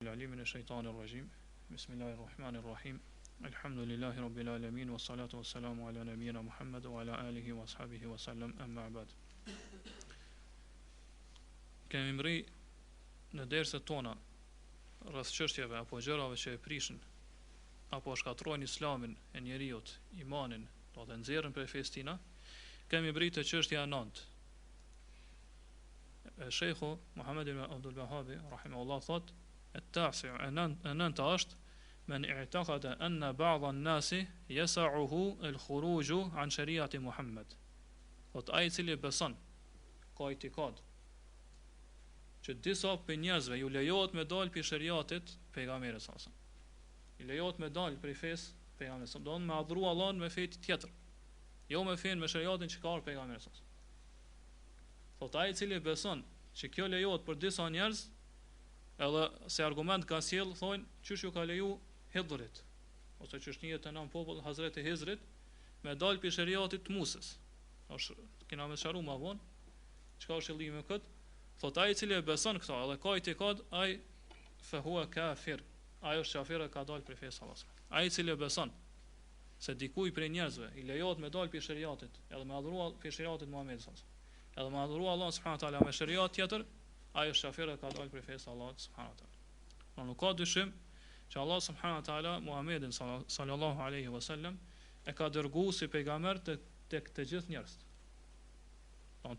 العليم من الشيطان الرجيم بسم الله الرحمن الرحيم الحمد لله رب العالمين والصلاة والسلام على نبينا محمد وعلى آله وأصحابه وسلم أما بعد. Kemi mri në derset tona rreth çështjeve apo gjërave që e prishin apo shkatrojnë islamin e njerëzit, imanin, do të nxjerrën prej festina. Kemi mri te çështja e 9. Sheikhu Muhammed ibn Abdul Wahhab rahimahullah thot التاسع أن تاشت من اعتقد أن بعض الناس يسعه الخروج عن شريعة محمد. Thot ai I cili beson ka itikad që disa për njerëzve ju lejohet me dal për shariatit pejgamberit sallallahu alaihi wasallam. I lejohet me dal për fesë pejgamberit sallallahu alaihi wasallam, me adhuru Allahun me fe tjetër. Jo me fen me shariatin që ka pejgamberi sallallahu alaihi wasallam. Thot ai I cili beson që kjo lejohet për disa njerëz, edhe se argument ka sjell, thonë, çysh ju ka leju Hidrit, ose çysh njëhet të nën popull Hazreti Hizrit, me dal për shariatit të Musës. Është kena më sharu më vonë, çka është qëllimi me kët? Thot ai I cili e beson këto, edhe ka itikad, ai fa huwa kafir. Ai është kafir, ka dal për fesë Allahut. Ai I cili e beson se dikuj prej njerëzve I lejohet me dal për shariatit, edhe me adhuru për shariatit Muhamedit sallallahu alaihi wasallam. Edhe me adhuru Allah subhanahu wa taala me shariat tjetër, ai është kafir, ka dal për fesë Allahut subhanahu wa taala. Nuk ka dyshim që Allah subhanahu wa taala Muhammedin sallallahu alaihi wasallam e ka dërguar si pejgamber tek të gjithë njerëzit.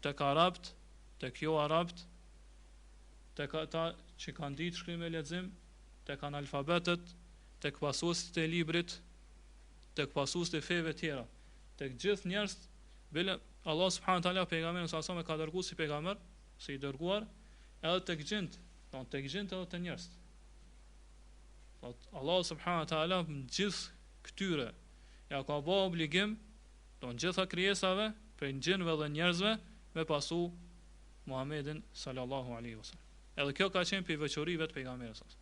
Tek arabt, tek jo arabt, tek ata që kanë ditë shkrim e lexim, tek analfabetët, tek pasuesit e librit, tek pasuesit e feve tjera, tek gjithë njerëzit, bile Allah subhanahu wa taala pejgamberin sallallahu alaihi wasallam e ka dërguar si pejgamber, si I dërguar, edhe tek gjint, tek gjint edhe te njerëzit. Allah subhanahu wa taala gjithë këtyre ja ka bë obligim, gjitha krijesave, prej gjinëve dhe njerëzve, me pasu Muhammedin sallallahu alaihi wasallam. Edhe kjo ka qenë për veçorive të pejgamberit sallallahu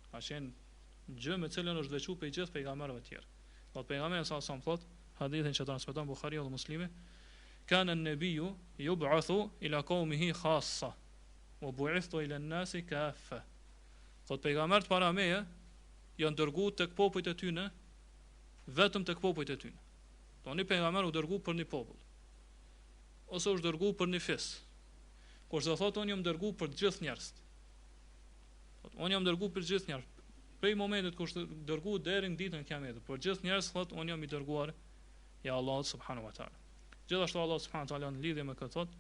alaihi wasallam. Ka qenë gjë me cilën është veçuar për gjithë pejgamberëve të tjerë. Pejgamberi sallallahu alaihi wasallam thot, hadithin që transmeton Buhariu dhe Muslimi, kana an-nabiyyu yub'athu ila qaumihi khassa wa bu'ithtu ila an-nasi kaffa. Thot pejgambert para meje janë dërguar tek popujt e tyre, vetëm tek popujt e tyre. Një pejgamber u dërguar për një popull, ose u dërguar për një fes. Kurse thot unë jam dërguar për të gjithë njerëzit. Unë jam dërguar për të gjithë njerëzit. Prej momentit kur është dërguar deri në ditën e Kiametit, për të gjithë njerëzit thot unë jam I dërguar ja Allah subhanahu wa taala. Gjithashtu Allah subhanahu wa taala në lidhje me këtë thot: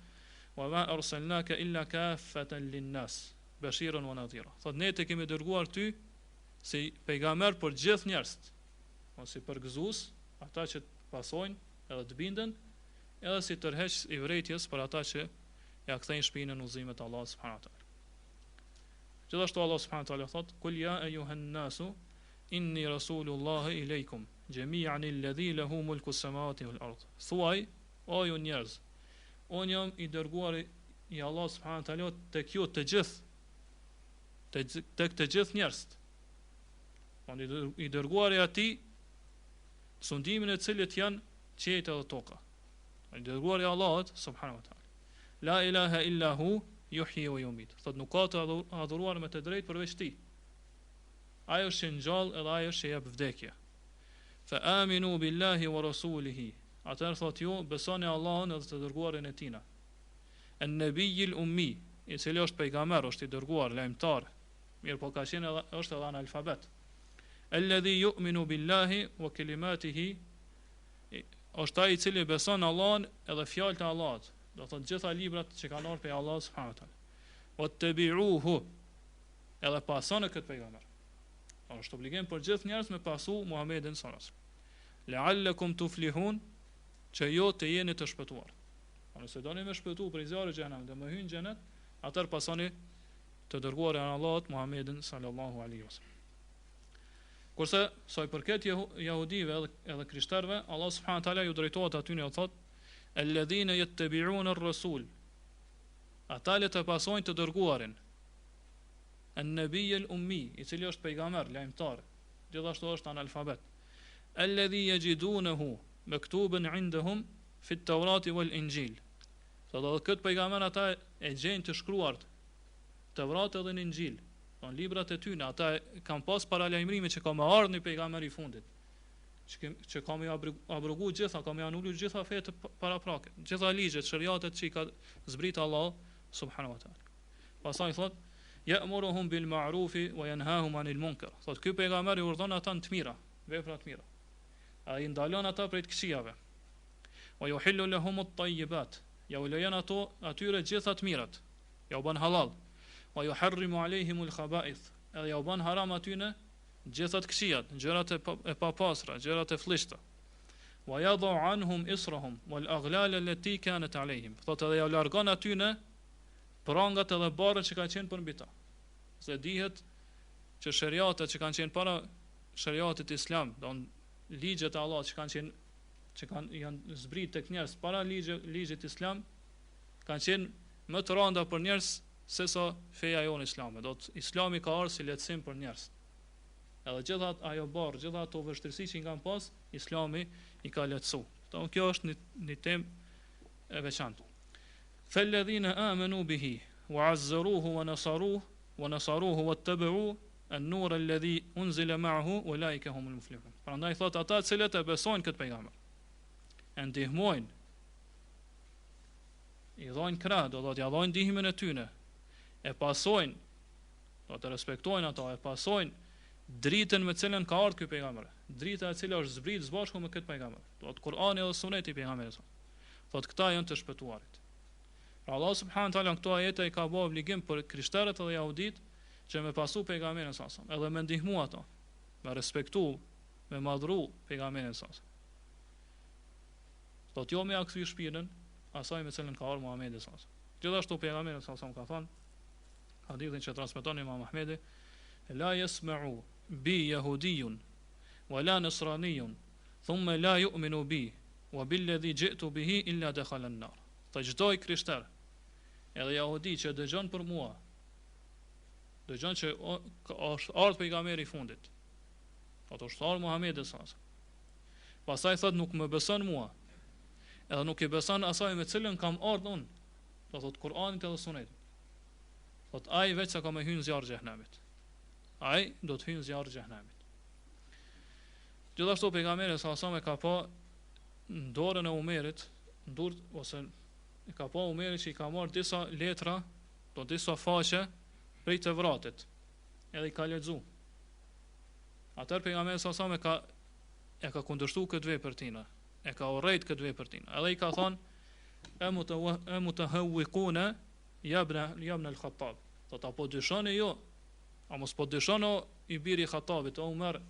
"Wa ma arsalnaka illa kaffatan lin-nas, bashiran wa nadhira." Thot ne te kemi dërguar ty si pejgamber për gjithë njerëzit, ose për gëzues, ata që pasojnë edhe të binden, edhe si tërheqës I vërejtjes për ata që ja kthejnë shpinën në udhëzimet e Allahut subhanahu wa taala. Gjithashtu Allah subhanahu wa taala thot: "Kul ya ayyuhan nasu inni rasulullahi ilaykum jami'an alladhi lahu mulku as-samawati wal ard." Thuaj, o ju njerëz, unë jam I dërguar I Allah subhanahu wa taala tek ju të gjithë, tek të gjithë njerëzit. Unë I dërguar I atij sundimin e cilit janë qiejt edhe toka. I dërguar I Allahut subhanahu wa taala. La ilaha illa hu yuhyi wa yumit. Thot nuk ka të adhuruar me të drejtë përveç Tij. Ai është që ngjall edhe ai është që jep vdekje. Fa aminu billahi wa rasulihi. Atëherë thot ju besoni Allahun edhe të dërguarin e Tina. An-nabiyil ummi, I cili është pejgamber, është I dërguar lajmtar. Mirë po ka qenë edhe është edhe analfabet. Alladhi yu'minu billahi wa kalimatihi, është ai I cili beson Allahun edhe fjalët e Allahut. Do thotë gjitha librat që kanë ardhur prej Allahut subhanahu wa taala. Wattabi'uhu, edhe pasoni këtë pejgamber. Është obligim për gjithë njerëz me pasu Muhammedin sallallahu alaihi wasallam. La'allakum tuflihun, që jo të jeni të shpëtuar. Nëse doni me shpëtu prej zjarrit të xhenemit dhe me hyrë në xhenet, atëherë pasoni të dërguarin e Allahut Muhammedin sallallahu alaihi wasallam. Kurse sa I përket jahudive edhe krishterëve, Allah subhanahu wa taala ju drejtohet aty në thot: "Alladhina yattabi'una ar-rasul", ata le të pasojnë të dërguarin, an-nabiy al-ummi, I cili është pejgamber, lajmtar, gjithashtu është analfabet. Alladhi yajidunahu maktuban 'indahum fi at-taurati wal-injil. Sot edhe këtë pejgamber ata e gjejnë të shkruar Tevrat edhe në Injil. Don librat e tyre, ata kanë pas paralajmërime që ka më ardhur në pejgamberi i fundit. Që ka më abrogu gjitha, ka më anulu gjitha fetë paraprake, gjitha ligjet, shariatet që i ka zbrit Allah subhanahu wa taala. Pastaj thot: "Ya'muruhum bil ma'rufi wa yanhahum 'anil munkar." Thot ky pejgamber i urdhon ata në të mira, vepra të mira. Ai ndalon ata prej të këqijave. Wa yuhillu lahum at-tayyibat. Ja u lejon atyre gjitha të mirat. Ja u bën halal. Wa yuharrimu 'alayhim al-khaba'ith. Edhe ja u bën haram atyre gjitha të këqijat, gjërat e papastra, gjërat e flishta. Wa yadhu 'anhum israhum wal aghlal allati kanat 'alayhim. Thot edhe ja largon atyre prangat edhe barrat që kanë qenë për mbi ta. Se dihet që shariatet që kanë qenë para shariatit islam, don ligjet e Allahut që janë zbrit tek njerëz para ligjit islam, kanë qenë më të rënda për njerëz se sa feja jonë islame. Do të Islami ka ardhur si lehtësim për njerëz. Edhe gjithat ajo barr, gjithat ato vështirësi që kanë pas, Islami i ka lehtësuar. Do kjo është një temë e veçantë. Falladhina amanu bihi wa 'azzaruhu wa nasaruhu wattabi'u an-nur alladhi unzila ma'ahu ulaika humul muflihun. Prandaj thot ata të cilët e besojnë këtë pejgamber, e ndihmojnë, i dhajnë krah, do të ja dhajnë ndihmën e tyre, e pasojnë, do të respektojnë ata, e pasojnë dritën me cilën ka ardhur ky pejgamber, drita e cila është zbritur së bashku me këtë pejgamber, do të Kur'ani dhe Suneti i pejgamberit. Thot këta janë të shpëtuarit. Pra Allah subhanahu wa taala këto ajete i ka bërë obligim për krishterët dhe jehudit që me pasu pejgamberin sa sa, edhe me ndihmu ata, me respektu, me madhru pejgamberin sa sa. Thot jo me ia kthy shpirtin asaj me cilën ka ardhur Muhamedi sa sa. Gjithashtu pejgamberi sa sa ka thënë hadithin që transmeton Imam Ahmedi: "La yasma'u bi yahudiyun wala nasraniyun thumma la yu'minu bi wa billadhi ji'tu bihi illa dakhala an-nar." Të çdo krishter edhe jehudi që dëgjon për mua, dëgjon që është ardhur pejgamberi i fundit, ato është ardhur Muhamedi sa sa. Pastaj thot nuk më beson mua, edhe nuk i beson asaj me cilën kam ardhur unë, do thot Kur'anit edhe Sunetit. Thot ai vetë sa ka me hyrë zjarr xhehenamit. Ai do të hyjë zjarr xhehenamit. Gjithashtu pejgamberi sa sa me ka pa në dorën e Umerit, ose e ka pa Umeri që i ka marrë disa letra, do disa faqe prej të vratit, edhe i ka lexu. Atëherë pejgamberi sa sa me e ka kundërshtuar këtë vepër tina, e ka urrejt këtë vepër tina, edhe i ka thonë: "E mutahawwiquna ya ibn al-Khattab." Thot apo dyshoni jo, a mos po dyshon i biri i Khattabit, o Umar,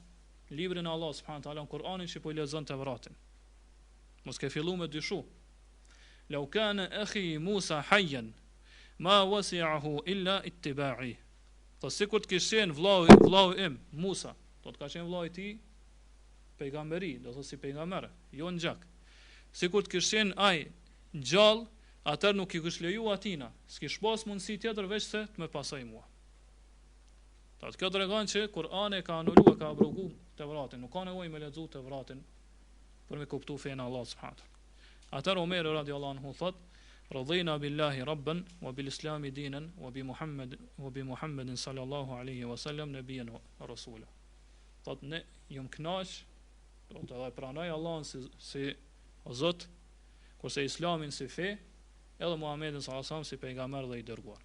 librin e Allah subhanahu wa taala, Kur'anin që po i lexon të vratin. Mos ke fillu me dyshu. "Law kana akhi Musa hayyan ma wasi'ahu illa ittiba'i." Po sikur të kishin vllau im Musa, do të ka qenë vllau i tij pejgamberi, do të si pejgamber, jo në gjak. Sikur të kishin ai gjallë, atëherë nuk i kish leju atina, s'kish pas mundësi tjetër veç se të më pasoj mua. Tatë kjo tregon që Kur'ani ka anuluar, ka abrogu Tevratin, nuk ka nevojë me lexu Tevratin për me kuptu fenë Allah subhanahu. Atëherë Omer radiallahu anhu thot: "Radina billahi rabban wa bil islami dinan wa bi Muhammedin sallallahu alaihi wasallam nabiyyan wa rasula." Thot ne jam kënaq, do të edhe pranoj Allahun si Zot, kurse Islamin si fe, edhe Muhammedin sallallahu alaihi wasallam si pejgamber dhe i dërguar.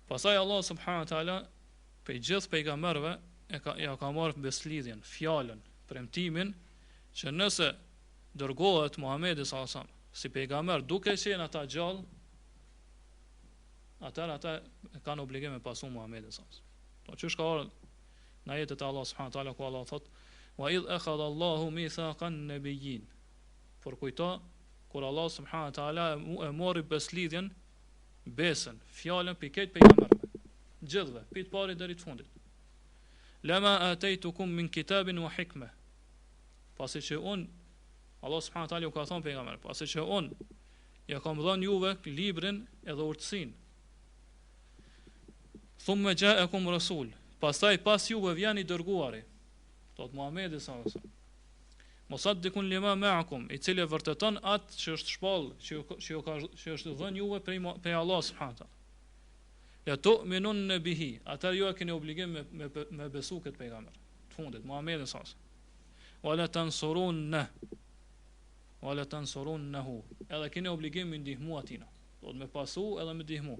Pastaj Allah subhanahu wa taala pe gjithë pejgamberëve ja ka marrë beslidhjen, fjalën, premtimin që nëse dërgohet Muhamedi sallallahu alaihi wasallam si pejgamber duke qenë ata gjallë, atëherë ata kanë obligim me pasu Muhamedin sallallahu alaihi wasallam. Po çu ka ardhur në ajetet e Allah subhanahu wa taala ku Allah thot: "Wa idh akhadha Allahu mithaqan nabiyyin." Por kujto kur Allah subhanahu wa taala e mori beslidhjen, besën, fjalën për këtë pejgamberëve, gjithëve, për të parë deri të fundit. "Lama ataytukum min kitabin wa hikma." Pasi që Allah subhanahu wa taala u ka thonë pejgamber, pasi që ja kam dhënë juve librin edhe urtësinë. "Thumma ja'akum rasul." Pastaj pas juve vjen i dërguari, thot Muhamedi sallallahu alaihi wasallam. "Musaddiqun lima ma'akum", i cili vërteton atë që është shpall, që është dhënë juve prej Allah subhanahu wa taala. la tu'minun bihi, atëherë ju keni obligim me besu këtë pejgamber të fundit, Muhamedit sallallahu alaihi wasallam. Wala tansurunnahu, edhe keni obligim me ndihmu atina, do të me pasu edhe me ndihmu.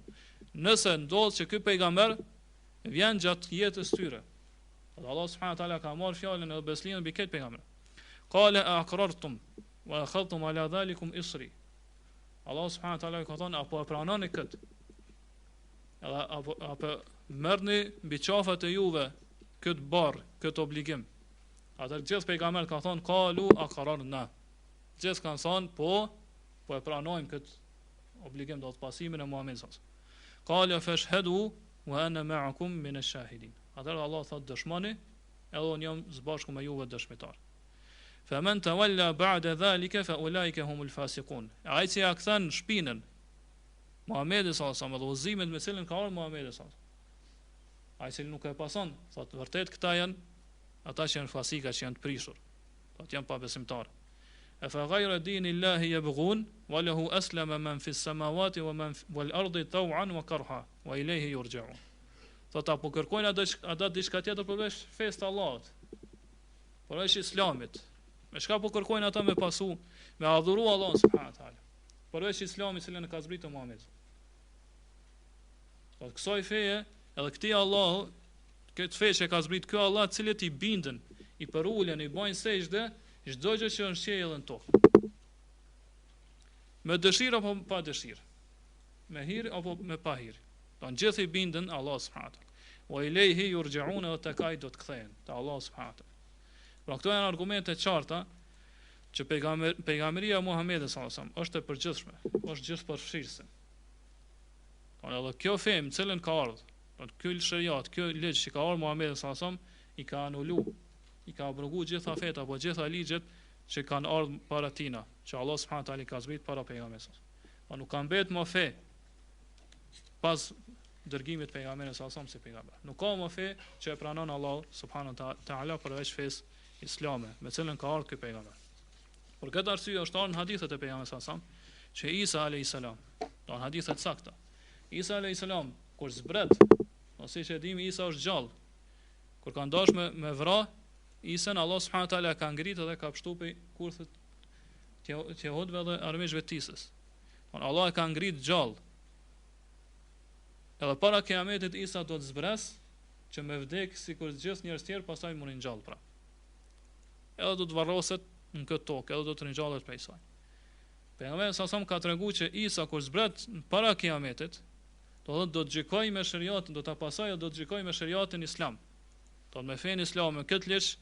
Nëse ndodh që ky pejgamber vjen gjatë jetës tyre, Allah subhanahu wa taala ka marrë fjalën e beslimit mbi këtë pejgamber. Qala aqrartum wa akhadhtum ala dhalikum isri. Allah subhanahu wa taala ka thonë, apo e pranoni këtë, edhe apo merrni mbi qafat e juve këtë barr, këtë obligim. Atëherë gjithë pejgamberët ka thonë qalu aqrarna. Gjithë kanë thonë po e pranojmë këtë obligim, do të pasimin e Muhamedit sallallahu alaihi wasallam. Qala fashhadu wa ana ma'akum min ash-shahidin. Atëherë Allah thotë dëshmoni, edhe unë jam së bashku me juve dëshmitar. Faman tawalla ba'da dhalika fa ulaika humul fasiqun. Ai që ja kthen shpinën Muhamedit sallallahu alaihi wasallam dhe udhëzimet me cilën ka ardhur Muhamedi sallallahu alaihi wasallam, ai që nuk e pason, thotë vërtet këta janë ata që janë fasika, që janë të prishur, thotë janë pa besimtar. Afa ghayra dini Allahi yabghun wa lahu aslama man fi as-samawati wa man wal ardi taw'an wa karha wa ilayhi yurja'un. Thotë apo kërkojnë ata diçka tjetër përveç fesë të Allahut, përveç Islamit. Me çka po kërkojnë ata me pasu, me adhuru Allahun subhanahu wa taala, përveç Islamit që cilën e ka zbritur Muhamedi. Po kësaj feje, edhe këtij Allahu, këtë fe që ka zbrit ky Allah, të cilët i bindën, i përulen, i bojnë sejdë çdo gjë që është qiellin tokë. Me dëshirë apo pa dëshirë, me hir apo me pa hir. Do gjithë i bindën Allah subhanahu wa taala. Wa ilayhi yurja'un, wa takay do të kthehen te Allah subhanahu wa taala. Pra këto janë argumente të qarta që pejgamberia e Muhamedit sallallahu alaihi wasallam është e përgjithshme, është gjithëpërfshirëse. Edhe kjo fe në cilën ka ardhur, ky shariat, ky ligj që ka ardhur Muhamedi sallallahu alaihi wasallam i ka anulu, i ka abrogu gjitha fet apo gjitha ligjet që kanë ardhur para tina, që Allah subhanahu wa taala ka zbrit para pejgamberit. Po nuk ka mbet më fe pas dërgimit pejgamberit sallallahu alaihi wasallam si pejgamber. Nuk ka më fe që e pranon Allah subhanahu wa taala përveç fesë islame, me cilën ka ardhur ky pejgamber. Por këtë arsye është ardhur në hadithet e pejgamberit sallallahu alaihi wasallam që Isa alayhis salam, do në hadithet sakta, Isa alayhis salam kur zbret, ose që dimi Isa është gjallë, kur ka ndash me vra Isën, Allah subhanahu wa taala ka ngritur dhe ka pshtupi kurthët të Jehudëve dhe armiqve të Isës. Allah e ka ngrit gjallë. Edhe para kiametit Isa do të zbres që me vdek sikur gjithë njerëz tjerë, pastaj murin gjallë pra. Edhe do të varroset në këtë tokë, edhe do të ringjallet prej saj. Pejgamberi sa ka treguar që Isa kur zbret para kiametit, do të gjykojë me shariatin, do ta pasojë, do të gjykojë me shariatin islam. Do të me fen islam, me këtë ligj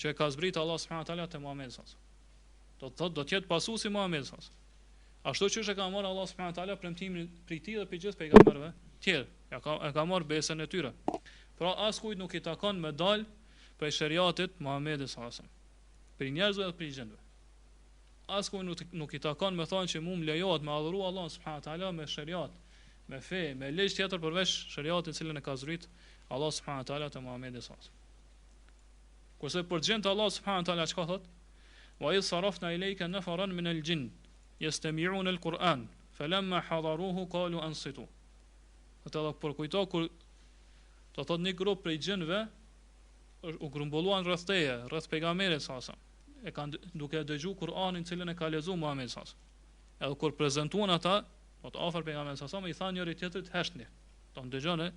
që ka zbrit Allah subhanahu wa taala te Muhamedi sallallahu alaihi wasallam. Do të jetë pasuesi Muhamedi sallallahu alaihi wasallam. Ashtu që ka marrë Allah subhanahu wa taala premtimin prej tij dhe prej gjithë pejgamberëve tjerë, e ka marrë besën e tyre. Pra askujt nuk i takon me dal prej shariatit Muhamedi sallallahu alaihi wasallam, për njerëzve dhe për gjindëve. Askujt nuk i takon me thonë që mu më lejohet me adhuru Allah subhanahu wa taala me shariat, me fe, me ligj tjetër përveç shariatit cilën e ka zbrit Allah subhanahu wa taala te Muhamedi sallallahu alaihi wasallam. Kurse për gjend Allah subhanahu wa taala çka thot? Wa idh sarafna ilayka nafaran min al-jinn yastami'una al-Qur'an falamma hadaruhu qalu ansitu. Ata do për kujto kur do thot një grup prej gjinëve u grumbulluan rreth teje, rreth pejgamberit sallallahu alaihi wasallam. E kanë duke dëgjuar Kur'anin cilën e ka lexuar Muhamedi sallallahu alaihi wasallam. Edhe kur prezantuan ata, do të afër pejgamberit sallallahu alaihi wasallam, i thanë njëri tjetrit heshtni. Do të dëgjone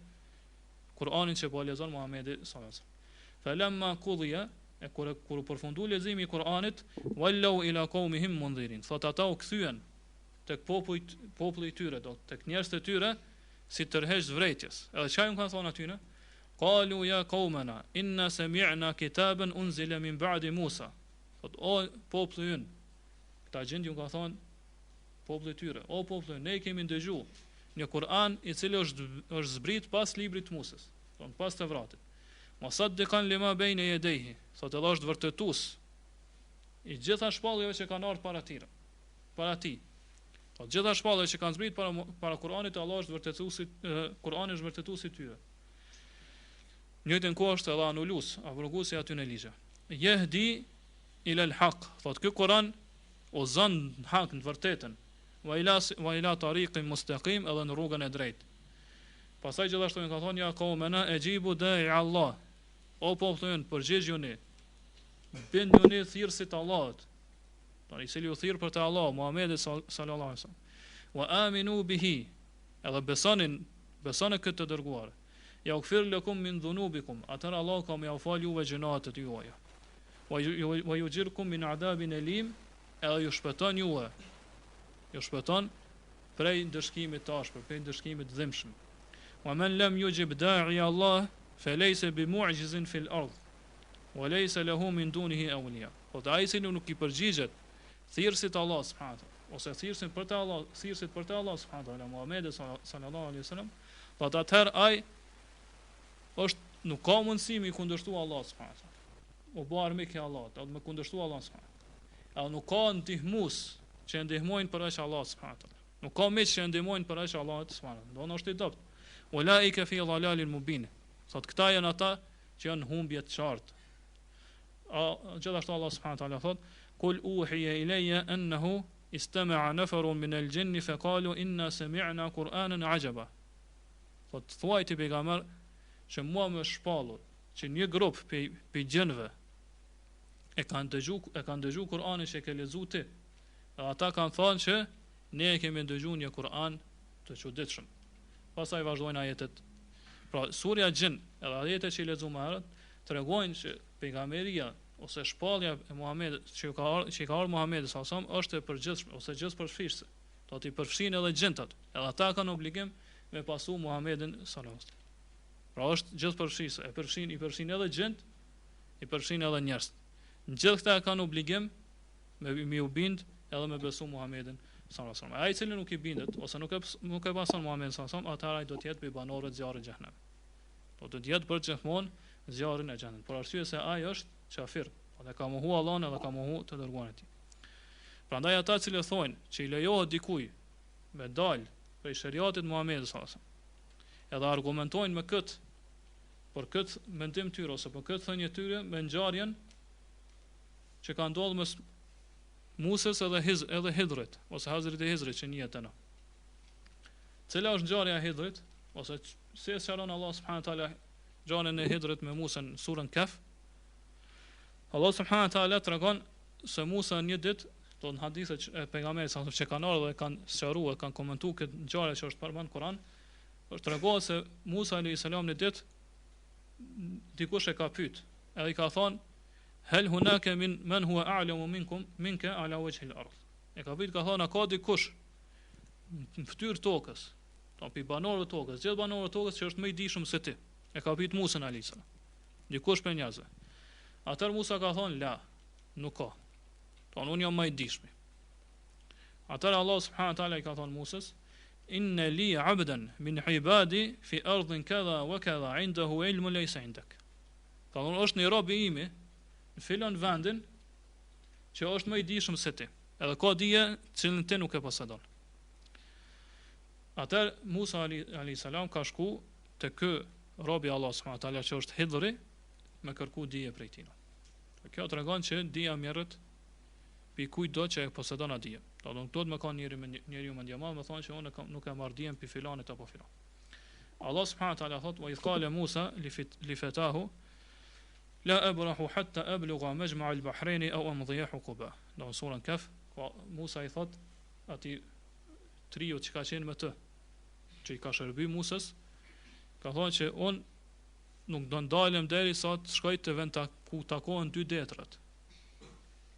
Kur'anin që po lexon Muhamedi sallallahu alaihi wasallam. Falamma qudhiya, kur përfundu leximi i Kur'anit, wallau ila qaumihim mundhirin. Thot ata u kthyen tek populli i tyre, do tek njerëzit e tyre si tërheqës vërejtjes. Edhe çfarë kanë thonë aty? Qalu ya qaumana inna sami'na kitaban unzila min ba'di Musa. Thot o populli ynë, këta gjendje u kanë thonë populli i tyre, o populli, ne kemi dëgjuar një Kur'an i cili është zbrit pas librit të Musës, don pas Tevratit. Musaddiqan lima bayna yadayhi, thotë edhe është vërtetues i gjitha shpallëve që kanë ardhur para tij. Po gjitha shpallëve që kanë zbrit para Kur'anit, Allah është vërtetuesi, Kur'ani është vërtetuesi i tyre. Njëjtën kohë është edhe anulus, abroguesi aty në ligje. Yahdi ila al-haq, thotë ky Kur'an o zon në hak, në vërtetën, wa ila tariqin mustaqim, edhe në rrugën e drejtë. Pastaj gjithashtu ka thonë ja qaumana ajibu da'i Allah. O popullin, përgjigjuni. Binduni thirrësit Allahut. Tani cili u thirr për te Allah, Muhamedi sallallahu alaihi wasallam. Wa aminu bihi. Edhe besoni këtë të dërguar. Ja ughfir lakum min dhunubikum. Atëra Allah ka më ia fal juve gjunat e juaja. Wa yujirkum min adabin alim. Edhe ju shpëton juve. Ju shpëton prej ndëshkimit të ashpër, prej ndëshkimit të dhimbshëm. Wa man lam yujib da'i Allah falaysa bimu'jizin fil ardh. Wa laysa lahu min dunihi awliya. Po ai që nuk i përgjigjet thirrësit Allah subhanahu ose thirrësit për te Allah, thirrësit për te Allah subhanahu wa Muhamedi sallallahu alaihi wasallam, po atëherë ai është nuk ka mundësi mi kundërshtu Allah subhanahu. O bërë me kja Allah, do të më kundërshtu Allah subhanahu. Edhe nuk ka ndihmues që ndihmojnë përveç Allah subhanahu. Nuk ka miq që ndihmojnë përveç Allah subhanahu. Do në është i dopt. Ulaika fi dhalalin mubin. Sot këta janë ata që janë humbje të qartë. Gjithashtu Allah subhanahu wa taala thot: "Kul uhiya ilayya annahu istama'a nafarun min al-jinni faqalu inna sami'na Qur'anan 'ajaba." Po thuaj ti pejgamber që mua më shpallur që një grup pe gjinëve e kanë dëgju Kur'anin që e ke lexuar ti. Dhe ata kanë thënë që ne e kemi dëgjuar një Kur'an të çuditshëm. Pastaj vazhdojnë ajetet. Pra surja Jin, edhe ajetet që i lexuam më herët, tregojnë që pejgamberia ose shpallja e Muhamedit që ka ardhur Muhamedi sallallahu alaihi wasallam është e përgjithshme ose gjithëpërfshirëse. Do t'i përfshin edhe gjintat. Edhe ata kanë obligim me pasu Muhamedin sallallahu alaihi wasallam. Pra është gjithëpërfshirëse, i përfshin edhe gjint, i përfshin edhe njerëz. Në gjithë këta kanë obligim me u bind edhe me besu Muhamedin sallallahu alaihi wasallam. Ai i cili nuk i bindet ose nuk e pason Muhamedin sallallahu alaihi wasallam, atëherë ai do të jetë për banorët zjarrit të xhenem. Do të jetë për gjithmonë zjarrin e xhenemit. Por arsye se ai është kafir, dhe ka mohu Allahun edhe ka mohu të dërguarin e tij. Prandaj ata që thonë që i lejohet dikujt me dal prej shariatit Muhamedit sallallahu alaihi wasallam, edhe argumentojnë me këtë për këtë mendim tyre ose për këtë thënie tyre me ngjarjen që ka ndodhur mes Musës edhe Hidrit ose Hazrit e Hidrit që njihet tani. Cila është ngjarja e Hidrit ose si sqaron Allah subhanahu wa taala ngjarjen e Hidrit me Musën në surën Kaf? Allah subhanahu wa taala tregon se Musa një ditë, do në hadithet e pejgamberit sa që kanë ardhur dhe kanë sqaruar, kanë komentuar këtë ngjarje që është përmend në Kur'an, është treguar se Musa alayhis salam një ditë dikush e ka pyet, edhe i ka thonë hel hunaka min man huwa a'lamu minka ala wajhi al-ard. E ka pyet, ka thonë a ka dikush në fytyrë tokës, pi banorëve tokës, gjithë banorëve tokës që është më i dijshëm se ti. E ka pyet Musa alayhis salam. Dikush për njerëzve. Atër Musa ka thonë, la, nuk ka. Thonë, unë jam më i dishmi. Atër Allah subhanahu taala i ka thonë Musës, inna li abdan min ibadi fi ardhin kadha wa kadha indahu ilmu laysa indak. Ka thonë, është një rob i imi në filon vendin që është më i dishëm se ti. Edhe ka dije cilën ti nuk e posedon. Atër Musa alayhis salam ka shku te ky robi Allah subhanahu taala që është Hidri, me kërku dije prej tina. Kjo të regon që dija mjerët pi kujdo që e posedon atë dije. Nuk do të me ka njeri më ndjema, me thonë që unë nuk e marr dijen pi filanit apo filan. Allah subhanahu taala thot: "Wa idh qala Musa li fatahu la abrahu hatta ablugha majma' al-bahrayn aw amdiya huquba." Në surën Kaf, Musa i thot atij triu që ka qenë me të, që i ka shërby Musës, ka thonë që unë nuk do ndalem deri sa të shkoj të vend ku takohen dy detrat.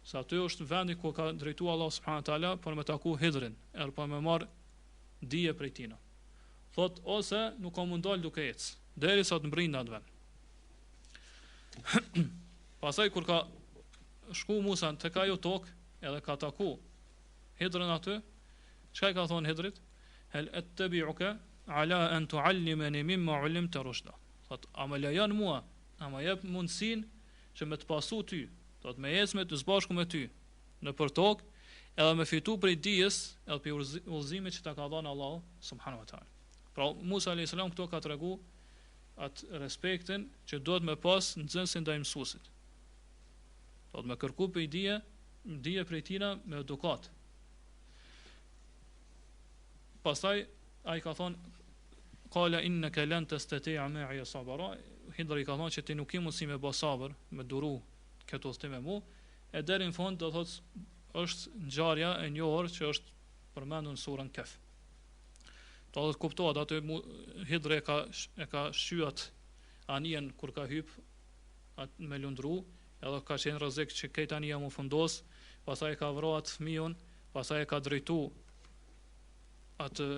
Sa aty është vendi ku ka drejtuar Allah subhanahu wa taala për me taku Hidrin, për me marr dije prej tina. Thot ose nuk ka mund dal duke ecë, deri sa të mbrin atë vend. Pastaj kur ka shku Musa tek ajo tokë, edhe ka taku Hidrin aty, çka i ka thonë Hidrit? Hel attabi'uka ala an tu'allimani mimma 'allamta rushda. Thot, a më lejon mua, a më jep mundësin që me të pasu ty, thot me ecë me të zbashku me ty në për tokë, edhe me fitu prej dijes edhe për udhëzimit që ta ka dhënë Allah subhanahu wa taala. Pra Musa alayhis salam këto ka tregu atë respektin që duhet me pas nxënësin ndaj mësuesit. Do të me kërku për dije prej tina me edukat. Pastaj ai ka thonë, qala innaka lan tastati'a ma'i sabra. Hidri ka thonë që ti nuk ke mundësi me bë sabër, me duru këtë udhtim me mua. E deri në fund do thotë është ngjarja e njohur që është përmendur në surën Kaf. Do të kuptohet aty Hidri e ka shtyat anijen kur ka hyp atë me lundru, edhe ka qenë rrezik që këtë anija mu fundos, pastaj ka vrarë atë fëmijën, pastaj e ka drejtu atë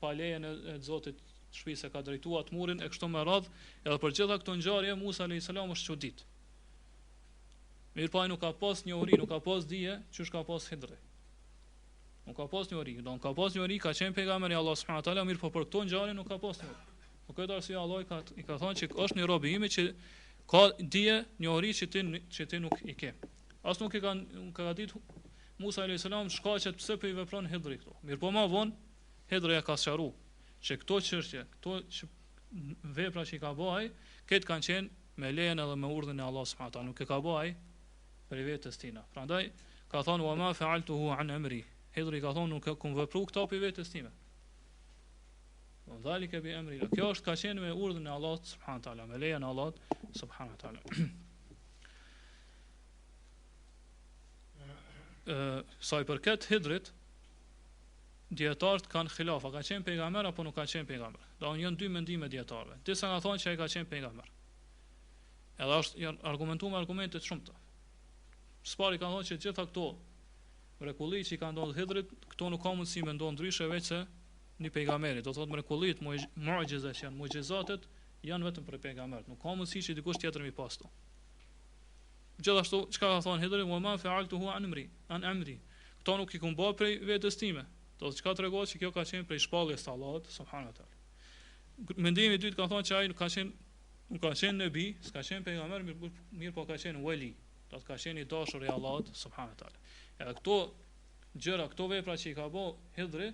palejen e Zotit shtëpisë, ka drejtuar atë murin e kështu me radhë, edhe për gjitha këto ngjarje Musa alayhis salam është çudit. Mirpo ai nuk ka pas njohuri, nuk ka pas dije, çush ka pas Hidri. Nuk ka pas njohuri, don ka pas njohuri, ka qenë pejgamberi Allah subhanahu wa taala, mirpo për këto ngjarje nuk ka pas njohuri. Për këtë arsye Allah i ka thonë që është një rob i imi që ka dije, njohuri që ti nuk i ke. As nuk ka ditë Musa alayhis salam shkaqet pse po i vepron Hidri këto. Mirpo më vonë Hidri e ka sqaruar që këto çështje, këto vepra që i ka bëj, këtë kanë qenë me lejen edhe me urdhën e Allah subhanahu wa taala, nuk e ka bëj për vetes tina. Prandaj ka thonë wa ma fa'altuhu an amri. Hidri ka thonë nuk e kam vepruar këto për vetes time. Wa dhalika bi amri. Kjo është ka qenë me urdhën e Allah subhanahu wa taala, me lejen e Allah subhanahu wa taala. Sa i përket Hidrit, dietarët kanë khilafa, ka qenë pejgamber apo nuk ka qenë pejgamber. Do janë dy mendime dietarëve. Disa kanë thonë që ai ka qenë pejgamber. Edhe është argumentuar me argumente të shumta. Spari kanë thonë që gjitha këto mrekulli që i kanë ndodhur Hidrit, këto nuk ka mundësi me ndodhur ndryshe veç se një pejgamberi. Do thotë mrekullit, mu'jiza që janë mu'jizatet janë vetëm për pejgamberët. Nuk ka mundësi që dikush tjetër mi pas to. Gjithashtu, çka ka thonë Hidri, wa ma fa'altuhu an amri. Këto nuk i kam bërë prej vetes time. Do të çka tregon që kjo ka qenë prej shpalljes së Allahut subhanahu wa taala. Mendimi i dytë ka thonë që ai nuk ka qenë nebi, s'ka qenë pejgamber, mirë po ka qenë wali. Do të ka qenë i dashur i Allahut subhanahu wa taala. Edhe këto gjëra, këto vepra që i ka bë Hidri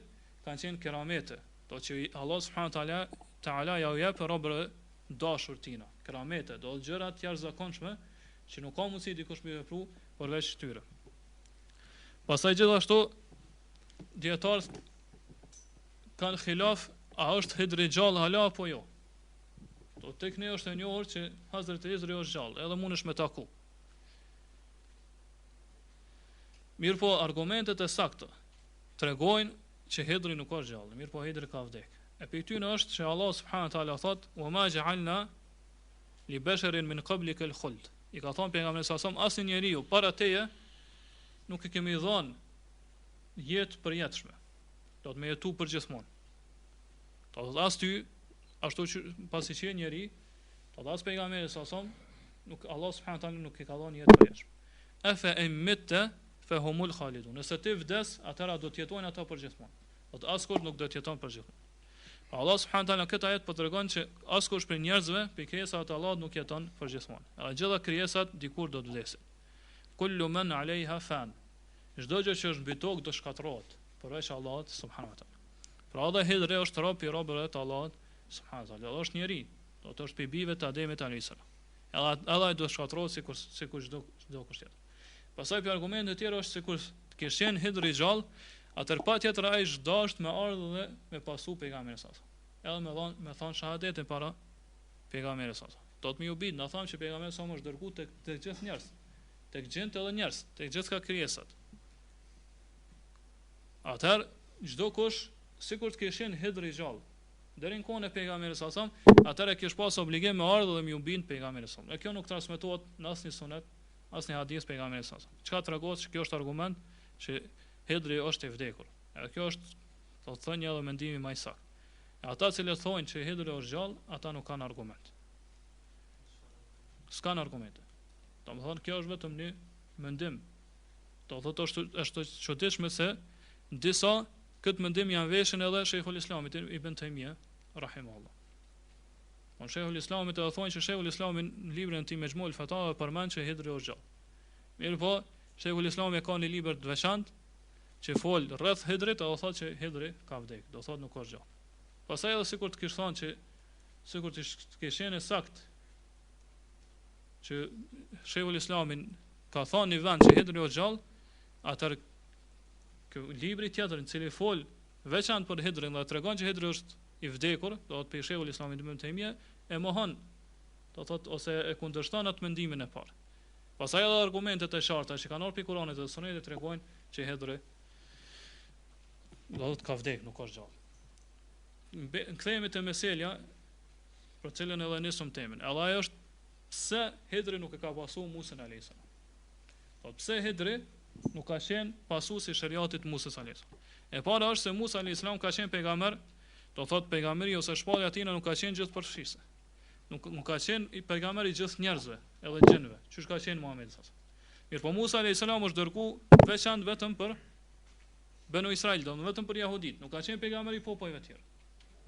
kanë qenë keramete. Do që Allah subhanahu wa taala ja u jep robëve dashur tina. Keramete, do gjëra të jashtëzakonshme që nuk ka mundësi dikush me vepru përveç tyre. Pastaj gjithashtu dietarët kanë khilaf, a është Hidri gjallë hala apo jo. Do tek ne është e njohur që Hazreti Hidri është gjallë, edhe mundesh me taku. Mirpo argumentet e sakta tregojnë që Hidri nuk është gjallë, mirpo Hidri ka vdekë. E pyetja është që Allah subhanahu wa taala thot: "Wa ma ja'alna li basharin min qablika al-khuld." I ka thonë pejgamberi sa som asnjë njeriu para teje nuk e kemi dhënë jetë përjetshme. Do të më jetu përgjithmonë. Do të as ty, ashtu që pasi që je njeri, do të as pejgamberi sa som, nuk Allah subhanahu wa taala nuk i ka dhënë jetë përjetshme. Afa imitta fa humul khalidun. Nëse ti vdes, atëra do të jetojnë ata përgjithmonë. Do të askush nuk do të jeton përgjithmonë. Allah subhanahu wa taala këtë ajet po tregon që askush prej njerëzve, krijesat e Allahut nuk jeton përgjithmonë. Edhe gjitha krijesat dikur do të vdesin. Kullu man 'alayha fan. Çdo gjë që është mbi tokë do shkatërrohet, përveç Allahut subhanahu wa taala. Pra edhe Hidri është rob i robërve të Allahut subhanahu wa taala. Është njeri, do të është bibive të Ademit alayhis salam. Edhe ai do shkatërrohet sikur çdo kush tjetër. Pastaj për argumente të tjera është sikur të kishin Hidri gjallë, atëherë patjetër ai zhdasht me ardhë dhe me pasu pejgamberin sa. Edhe me thon shahadetin para pejgamberit sa. Do të më u bit, na tham që pejgamberi sa është dërguar tek gjithë njerëz, tek gjinët edhe njerëz, tek gjithë krijesat. Atëherë çdo kush sikur të kishin Hidri gjallë, deri në kohën e pejgamberit sa, atëherë kish pas obligim me ardhë dhe me u bin pejgamberit sa. E kjo nuk transmetohet në asnjë sunet, asnjë hadith pejgamberit sa. Çka tregon se kjo është argument që Hidri është i vdekur. Edhe kjo është, do të thonë, edhe mendimi më i saktë. Ata që thonë që Hidri është gjallë, ata nuk kanë argument. S'kan argumente. Do të thonë kjo është vetëm një mendim. Do të thotë është çuditshme se disa këtë mendim janë veshën edhe Sheikhul Islamit Ibn Taymija rahimahullah. Po Sheikhul Islamit edhe thonë që Sheikhul Islami në librin e tij Mejmu'ul Fatawa përmend që Hidri është gjallë. Mirpo Sheikhul Islami ka një libër të veçantë që fol rreth Hidrit, do thotë që Hidri ka vdekur, do thotë nuk është gjallë. Pastaj edhe sikur të kish thonë që sikur të kishin e sakt që Sheikhul Islami ka thonë në vend që Hidri është gjallë, atëherë ky libri tjetër i cili fol veçantë për Hidrin dhe tregon që Hidri është i vdekur, do të thotë Sheikhul Islam Ibn Taymija e mohon, do thotë ose e kundërshton atë mendimin e parë. Pastaj edhe argumentet e qarta që kanë ardhur pi Kuranit dhe Sunetit tregojnë që Hidri do thotë ka vdekur, nuk është gjallë. Kthehemi te meselja për cilën edhe nisëm temën. Edhe ajo është pse Hidri nuk e ka pasu Musën alayhis salam. Po pse Hidri nuk ka qenë pasuesi i shariatit Musës alayhis salam? E para është se Musa alayhis salam ka qenë pejgamber, do thotë pejgamberi ose shpallja e tij nuk ka qenë gjithëpërfshirëse. Nuk ka qenë i pejgamber i gjithë njerëzve, edhe gjinëve, çush ka qenë Muhamedi sallallahu alaihi wasallam. Mirë, po Musa alayhis salam është dërguar veçantë vetëm për Banu Israil, do vetëm për jehudit, nuk ka qenë pejgamber i popujve të tjerë.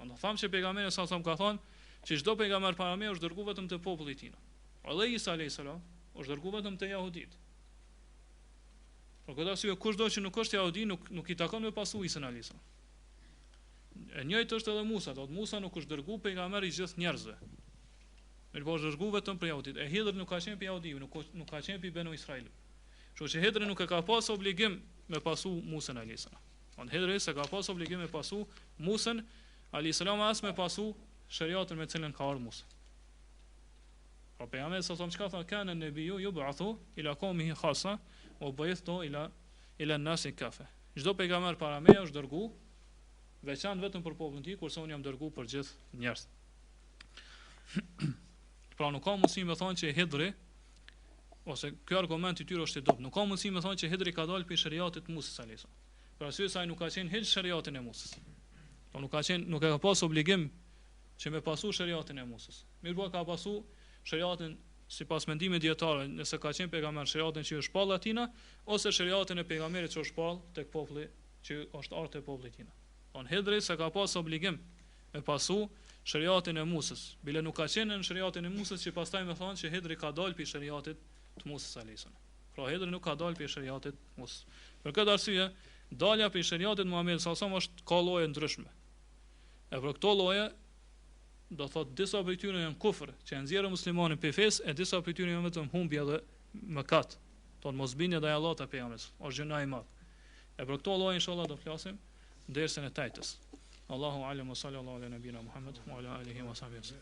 Andaj thamë se pejgamberi sallallahu alaihi wasallam ka thonë që çdo pejgamber para me është dërguar vetëm te populli i tij. Edhe Isa alayhis salam është dërguar vetëm te jehudit. Por këtë arsye kushdo që nuk është jehudi nuk i takon me pasu Isën alayhis salam. E njëjtë është edhe Musa, do të Musa nuk është dërguar pejgamber i gjithë njerëzve. Mirë, po është dërguar vetëm për jehudit. E Hidri nuk ka qenë për jehudi, nuk ka qenë për Banu Israil. Kështu që Hidri nuk e ka pas obligim me pasu Musën alayhis salam. On Hidri se ka pas obligim me pasu Musën alayhis salam as me pasu shariatin me cilën ka ardhur Musa. Po pejgamberi sa çka thonë kanë nebiu yub'athu ila qaumihi khassa wa bu'ithtu ila an-nasi kafa. Çdo pejgamber para me është dërguar veçantë vetëm për popullin e tij, kurse unë jam dërguar për gjithë njerëzit. Pra nuk ka mundësi me thonë që Hidri ose ky argument i tyre është i dobët. Nuk ka mundësi me thonë që Hidri ka dalë pi shariatit Musës alayhis salam. Për arsye se ai nuk ka qenë hiç shariatin e Musës. Po nuk e ka pas obligim që me pasu shariatin e Musës. Mirë, ka pasu shariatin sipas mendimit dietarëve, nëse ka qenë pejgamber shariatin që është shpall atina ose shariatin e pejgamberit që është shpall tek populli që është ardhur te populli i tij. On Hidri se ka pas obligim me pasu shariatin e Musës. Bile nuk ka qenë në shariatin e Musës që pastaj më thonë që Hidri ka dalë pi shariatit të Musës alayhis salam. Pra Hidri nuk ka dalë pi shariatit të Musës. Për këtë arsye, dalja pi shariatit Muhamedit sallallahu alaihi wasallam është ka lloje ndryshme. E për këto lloje do thotë disa prej tyre janë kufër, që nxjerrën muslimanin pe fesë, e disa prej tyre janë vetëm humbje dhe mëkat. Thonë mosbindje ndaj Allahut te pejgamberit, është gjëna e madhe. E për këto lloje inshallah do flasim dersën e tajtës. Allahu alem wa sallallahu ala nabina Muhammad wa ala alihi wa sahbihi.